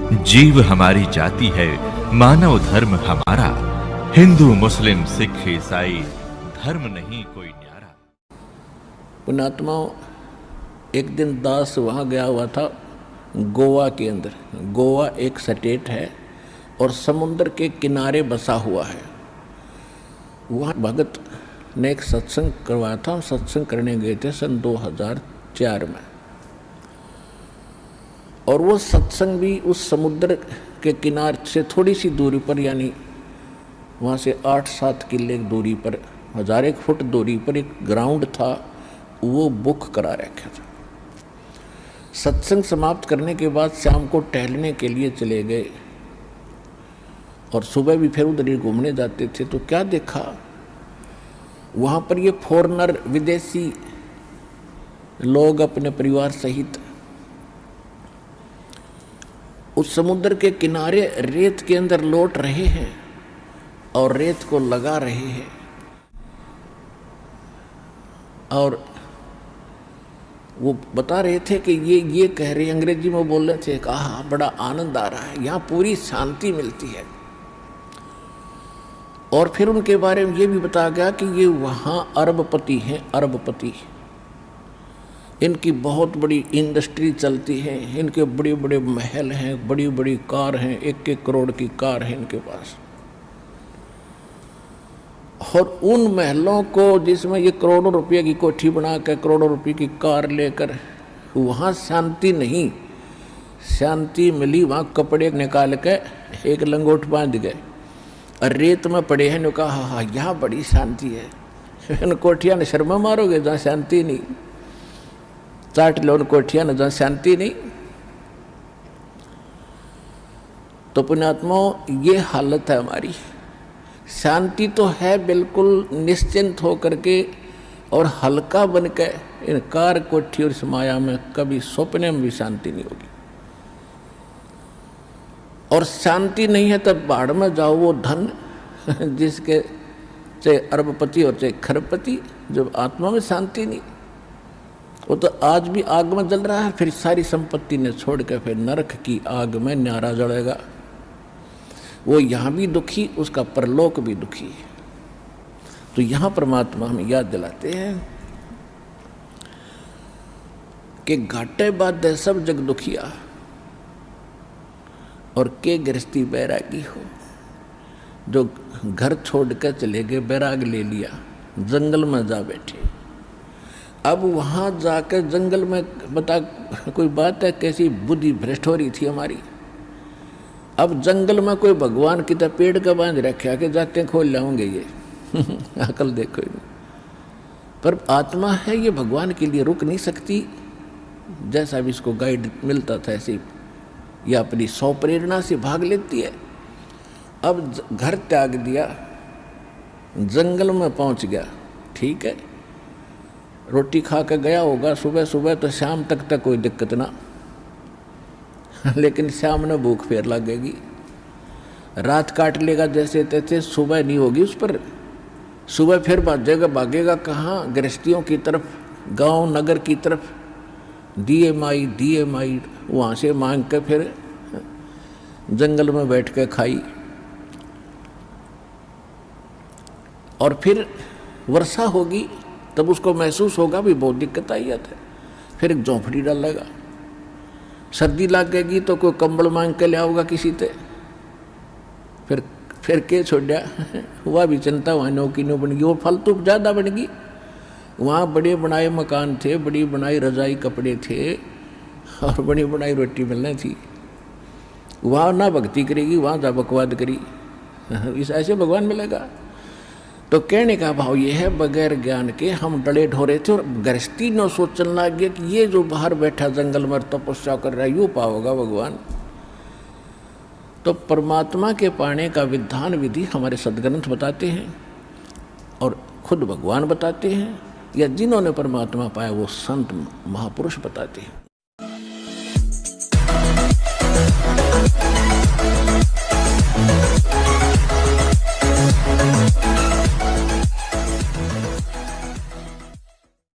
जीव हमारी जाति है, मानव धर्म हमारा। हिंदू मुस्लिम सिख ईसाई धर्म नहीं कोई न्यारा। पुण्यात्माओं, एक दिन दास वहाँ गया हुआ था गोवा के अंदर। गोवा एक स्टेट है और समुद्र के किनारे बसा हुआ है। वहाँ भगत ने एक सत्संग करवाया था। हम सत्संग करने गए थे सन 2004 में, और वो सत्संग भी उस समुद्र के किनारे से थोड़ी सी दूरी पर, यानी वहाँ से 8-7 किले दूरी पर, 1000 फुट दूरी पर एक ग्राउंड था, वो बुक करा रखा था। सत्संग समाप्त करने के बाद शाम को टहलने के लिए चले गए और सुबह भी फिर उधर ही घूमने जाते थे। तो क्या देखा, वहाँ पर ये फॉरेनर, विदेशी लोग अपने परिवार सहित उस समुद्र के किनारे रेत के अंदर लौट रहे हैं और रेत को लगा रहे हैं। और वो बता रहे थे कि ये कह रहे, अंग्रेजी में बोल रहे थे, कहा बड़ा आनंद आ रहा है, यहाँ पूरी शांति मिलती है। और फिर उनके बारे में ये भी बताया गया कि ये वहाँ अरबपति हैं, अरबपति। इनकी बहुत बड़ी इंडस्ट्री चलती है, इनके बड़े बड़े महल हैं, बड़ी बड़ी कार हैं, 1-1 करोड़ की कार है इनके पास। और उन महलों को, जिसमें ये करोड़ों रुपये की कोठी बना कर, करोड़ों रुपये की कार लेकर, वहाँ शांति नहीं, शांति मिली वहाँ कपड़े निकाल के एक लंगोट बांध गए और रेत में पड़े हैं। कहा हाँ यहाँ बड़ी शांति है। इन कोठिया ने शर्मा मारोगे जहाँ शांति नहीं, चाट लो उन कोठिया ने जहाँ शांति नहीं। तो पुण्यात्माओं, ये हालत है हमारी। शांति तो है बिल्कुल निश्चिंत होकर के और हल्का बन के, इन कार कोठी और इस माया में कभी सपने में भी शांति नहीं होगी। और शांति नहीं है तब बाढ़ में जाओ, वो धन जिसके चाहे अरबपति और चाहे खरबपति, जब आत्मा में शांति नहीं, वो तो आज भी आग में जल रहा है, फिर सारी संपत्ति ने छोड़ के फिर नरक की आग में न्यारा जलेगा। वो यहाँ भी दुखी, उसका परलोक भी दुखी। तो यहाँ परमात्मा हमें याद दिलाते हैं कि घाटे बाद सब जग दुखिया और के गृहस्थी बैरागी हो। जो घर छोड़ कर चले गए, बैराग ले लिया, जंगल में जा बैठे। अब वहाँ जाकर जंगल में बता, कोई बात है, कैसी बुद्धि भ्रष्ट हो रही थी हमारी। अब जंगल में कोई भगवान की तरह पेड़ का बांध रखा कि जाते खोल लाऊंगे ये अकल देखो। पर आत्मा है, ये भगवान के लिए रुक नहीं सकती। जैसा भी इसको गाइड मिलता था ऐसे या अपनी सौ प्रेरणा से भाग लेती है। अब घर त्याग दिया, जंगल में पहुंच गया, ठीक है, रोटी खा कर गया होगा सुबह सुबह, तो शाम तक कोई दिक्कत ना, लेकिन शाम ने भूख फेर लगेगी, रात काट लेगा जैसे तैसे, सुबह नहीं होगी उस पर। सुबह फिर भागेगा कहाँ, गृहस्थियों की तरफ, गांव नगर की तरफ, दिए माई वहाँ से मांग के फिर जंगल में बैठ के खाई। और फिर वर्षा होगी तब उसको महसूस होगा भी बहुत दिक्कत आई है, फिर एक झोंपड़ी डालेगा। सर्दी लग गएगी तो कोई कंबल मांग के ले आओगा किसी से, फिर के छोड़ा हुआ भी चिंता, वहाँ नौकी नो बन गई, वो फालतू ज़्यादा बन गई। वहाँ बड़े बनाए मकान थे, बड़ी बनाई रजाई कपड़े थे और बड़ी बनाई रोटी मिलनी थी। वहाँ ना भक्ति करेगी, वहाँ जा बकवाद करी, इस ऐसे भगवान मिलेगा। तो कहने का भाव ये है, बगैर ज्ञान के हम डले ढोरे थे और गृहस्थी न सोचने लग गया कि ये जो बाहर बैठा जंगल में तपस्या कर रहा है, यूँ पाओगा भगवान। तो परमात्मा के पाने का विधान विधि हमारे सदग्रंथ बताते हैं और खुद भगवान बताते हैं, या जिन्होंने परमात्मा पाया वो संत महापुरुष बताते हैं।